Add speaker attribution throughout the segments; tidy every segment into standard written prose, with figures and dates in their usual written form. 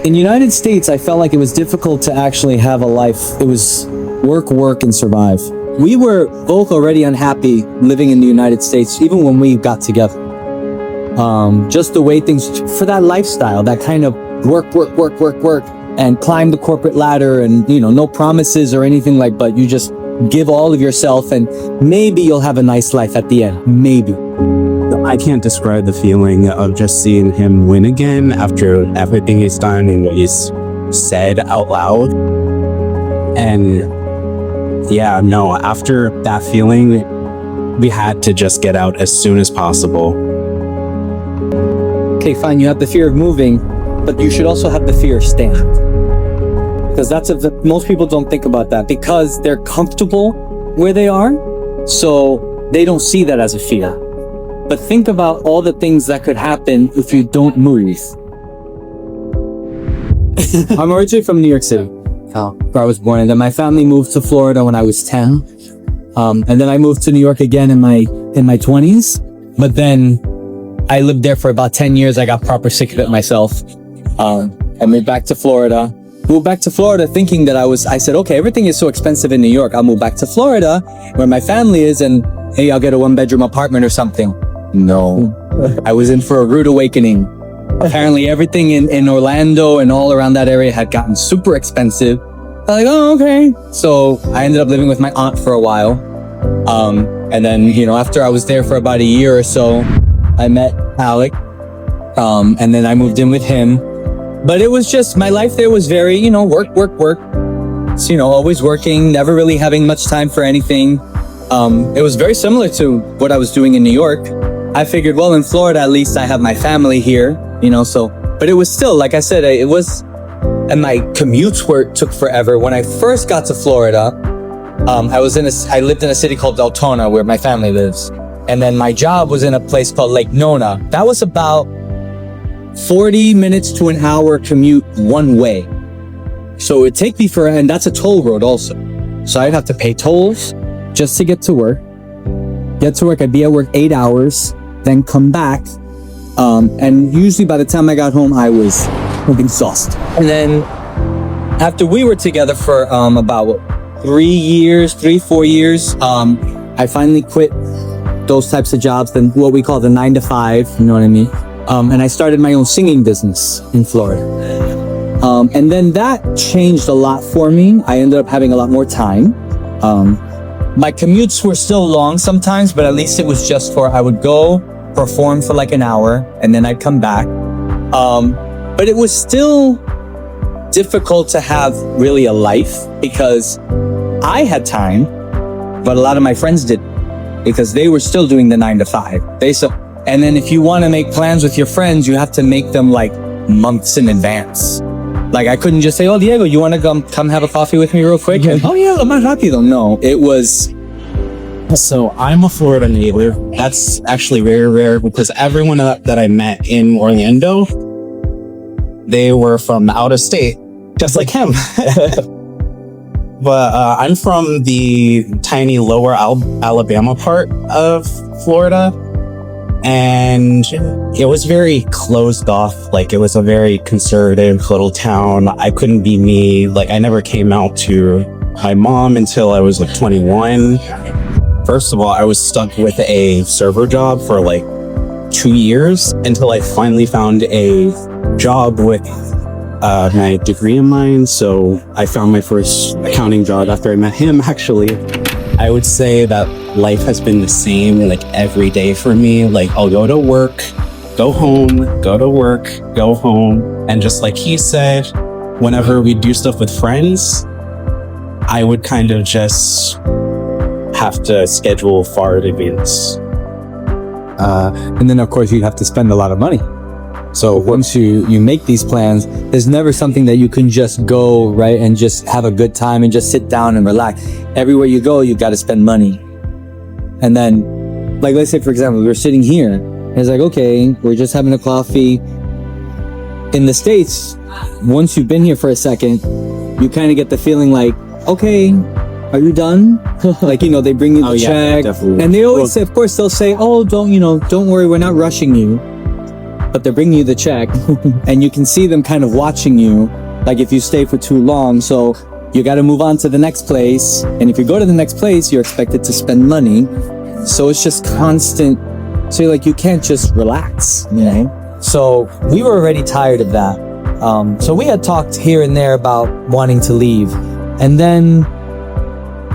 Speaker 1: in the United States, I felt like it was difficult to actually have a life. It was work, work, and survive. We were both already unhappy living in the United States, even when we got together. Just the way things, for that lifestyle, that kind of work, and climb the corporate ladder, and no promises or anything but you just give all of yourself, and maybe you'll have a nice life at the end. Maybe.
Speaker 2: I can't describe the feeling of just seeing him win again after everything he's done and what he's said out loud. And yeah, no, after that feeling, we had to just get out as soon as possible.
Speaker 1: Okay, fine, you have the fear of moving, but you should also have the fear of staying. Because most people don't think about that because they're comfortable where they are, so they don't see that as a fear. But think about all the things that could happen if you don't move. I'm originally from New York City, where I was born, and then my family moved to Florida when I was 10. And then I moved to New York again in my 20s. But then I lived there for about 10 years. I got proper sick of it myself. I moved back to Florida. Moved back to Florida thinking that I said, okay, everything is so expensive in New York. I'll move back to Florida where my family is, and hey, I'll get a 1-bedroom apartment or something. No, I was in for a rude awakening. Apparently everything in Orlando and all around that area had gotten super expensive. I'm like, oh, okay. So I ended up living with my aunt for a while. And then, after I was there for about a year or so, I met Alec. And then I moved in with him. But it was just, my life there was very, work. So, always working, never really having much time for anything. It was very similar to what I was doing in New York. I figured, well, in Florida, at least I have my family here, but it was still, like I said, and my commutes took forever. When I first got to Florida, I lived in a city called Deltona where my family lives. And then my job was in a place called Lake Nona. That was about 40 minutes to an hour commute one way. So it would take me and that's a toll road also. So I'd have to pay tolls just to get to work. I'd be at work 8 hours, then come back. And usually by the time I got home, I was exhausted. And then after we were together for about 4 years, I finally quit those types of jobs, then what we call the 9 to 5, you know what I mean? And I started my own singing business in Florida. And then that changed a lot for me. I ended up having a lot more time. My commutes were still long sometimes, but at least it was just I would go perform for like an hour and then I'd come back. But it was still difficult to have really a life because I had time, but a lot of my friends didn't because they were still doing the 9 to 5. And then if you want to make plans with your friends, you have to make them like months in advance. Like I couldn't just say, oh, Diego, you want to come have a coffee with me real quick? And, oh yeah, I'm not happy though. No, it was.
Speaker 2: So I'm a Florida native. That's actually very rare because everyone that I met in Orlando, they were from out of state, just like him. But I'm from the tiny lower Alabama part of Florida. And it was very closed off. Like it was a very conservative little town. I couldn't be me. Like I never came out to my mom until I was like 21. First of all, I was stuck with a server job for like 2 years until I finally found a job with my degree in mine. So I found my first accounting job after I met him, actually. I would say that life has been the same like every day for me. Like I'll go to work, go home, go to work, go home. And just like he said, whenever we do stuff with friends, I would kind of just have to schedule far in advance.
Speaker 1: And then of course you'd have to spend a lot of money. So once you make these plans, there's never something that you can just go, right, and just have a good time and just sit down and relax. Everywhere you go, you got to spend money. And then, like, let's say, for example, we're sitting here. And it's like, okay, we're just having a coffee. In the States, once you've been here for a second, you kind of get the feeling like, okay, are you done? Like, they bring you the check.
Speaker 2: Definitely.
Speaker 1: And they always say, of course, they'll say, oh, don't worry, we're not rushing you. but they're bringing you the check and you can see them kind of watching you, like if you stay for too long. So you got to move on to the next place. And if you go to the next place, you're expected to spend money. So it's just constant. So like, you can't just relax, you know? So we were already tired of that. So we had talked here and there about wanting to leave. And then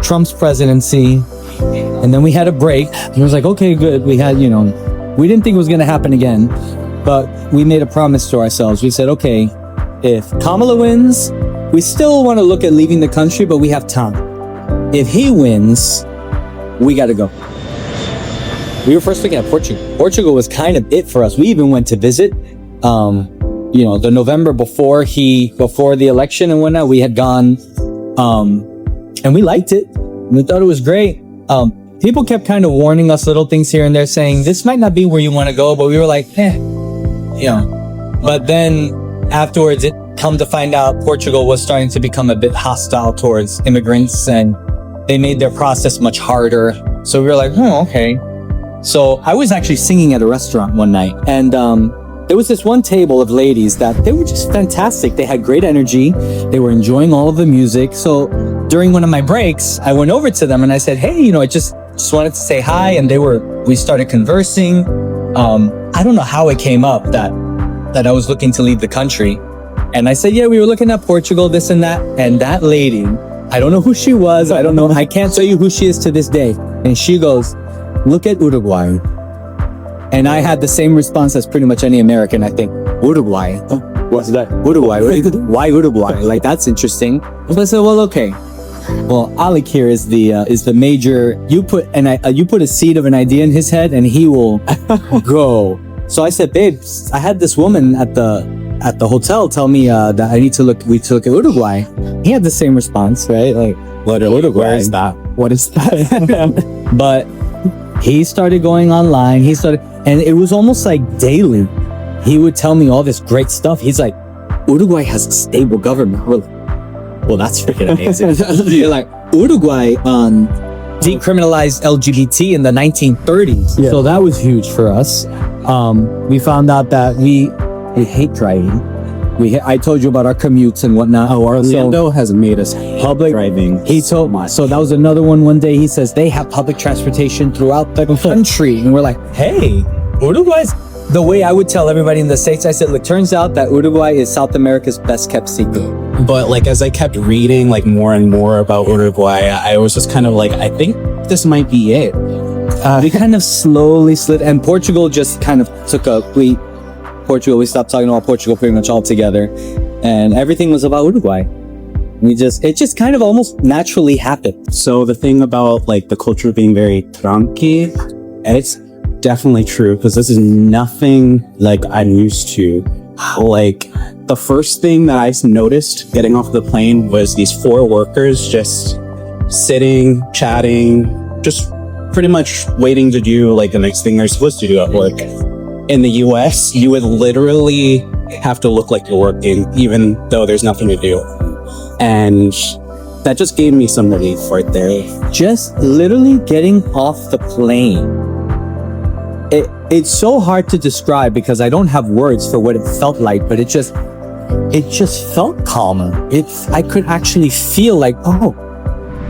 Speaker 1: Trump's presidency, and then we had a break. It was like, okay, good. We had, you know, we didn't think it was going to happen again, but we made a promise to ourselves. We said, okay, if Kamala wins, we still want to look at leaving the country, but we have time. If he wins, we got to go. We were first looking at Portugal. Portugal was kind of it for us. We even went to visit, you know, the November before the election and whatnot. We had gone, and we liked it. We thought it was great. People kept kind of warning us little things here and there, saying this might not be where you want to go, but we were like, you know. But then afterwards, it come to find out Portugal was starting to become a bit hostile towards immigrants, and they made their process much harder. So we were like, oh, okay. So I was actually singing at a restaurant one night, and there was this one table of ladies that they were just fantastic. They had great energy. They were enjoying all of the music. So during one of my breaks, I went over to them and I said, hey, you know, I just wanted to say hi. And we started conversing. I don't know how it came up that I was looking to leave the country. And I said, yeah, we were looking at Portugal, this and that. And that lady, I don't know who she was. I can't tell you who she is to this day. And she goes, look at Uruguay. And I had the same response as pretty much any American, I think. Uruguay? What's that? Uruguay. Why Uruguay? Like, that's interesting. So I said, well, okay. Well, Alec here is the major. You put a seed of an idea in his head, and he will go. So I said, babe, I had this woman at the hotel tell me that we need to look at Uruguay. He had the same response, right? Like, what Uruguay?
Speaker 2: Where is that?
Speaker 1: What is that? But he started going online. And it was almost like daily. He would tell me all this great stuff. He's like, Uruguay has a stable government. We're like, well, that's freaking amazing. You're like, Uruguay decriminalized LGBT in the 1930s. Yeah. So that was huge for us. We found out that we hate driving. I told you about our commutes and whatnot.
Speaker 2: Oh, Orlando has made us public driving.
Speaker 1: He told me. So that was another one. One day he says they have public transportation throughout the country, and we're like, hey, Uruguay's. The way I would tell everybody in the States, I said, look, turns out that Uruguay is South America's best kept secret.
Speaker 2: But like, as I kept reading like more and more about Uruguay, I was just kind of like, I think this might be it.
Speaker 1: We kind of slowly slid, and Portugal just kind of took we stopped talking about Portugal pretty much altogether, and everything was about Uruguay. It just kind of almost naturally happened.
Speaker 2: So the thing about like the culture being very tranqui, and it's definitely true, because this is nothing like I'm used to. Like, the first thing that I noticed getting off the plane was these 4 workers just sitting, chatting, just pretty much waiting to do like the next thing they're supposed to do at work. In the US, you would literally have to look like you're working, even though there's nothing to do. And that just gave me some relief right there.
Speaker 1: Just literally getting off the plane. It's so hard to describe because I don't have words for what it felt like, but it just felt calmer. I could actually feel like, oh,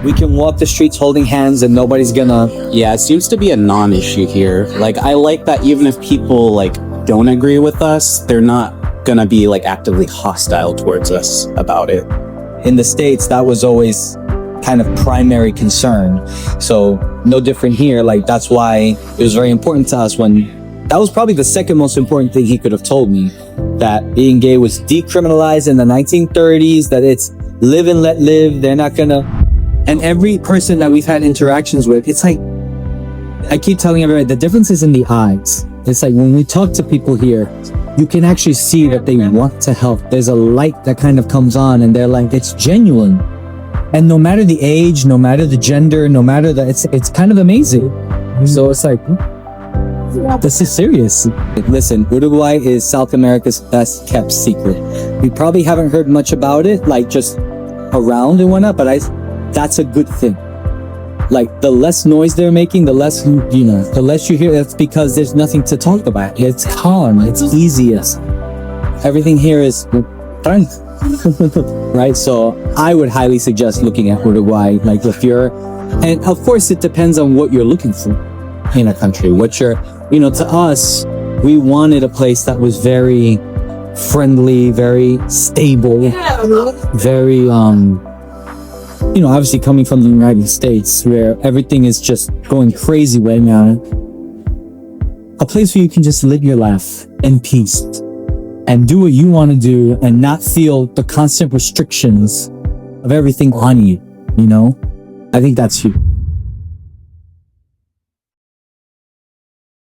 Speaker 1: we can walk the streets holding hands and nobody's gonna.
Speaker 2: Yeah, it seems to be a non-issue here. Like, I like that even if people like don't agree with us, they're not gonna be like actively hostile towards us about it.
Speaker 1: In the States, that was always kind of primary concern. So no different here. Like, that's why it was very important to us that was probably the second most important thing he could have told me, that being gay was decriminalized in the 1930s, that it's live and let live. They're not gonna. And every person that we've had interactions with, it's like, I keep telling everybody, the difference is in the eyes. It's like when we talk to people here, you can actually see that they want to help. There's a light that kind of comes on, and they're like, it's genuine. And no matter the age, no matter the gender, no matter it's kind of amazing. So it's like, this is serious. Listen, Uruguay is South America's best kept secret. We probably haven't heard much about it, like just around and whatnot, but that's a good thing. Like the less noise they're making, the less the less you hear. That's because there's nothing to talk about. It's calm. It's easiest. Everything here is fun. Right? So I would highly suggest looking at Uruguay. Like if you're, and of course it depends on what you're looking for in a country. What you're, to us, we wanted a place that was very friendly, very stable, very, obviously coming from the United States where everything is just going crazy right now. A place where you can just live your life in peace and do what you want to do and not feel the constant restrictions of everything on you, I think that's huge.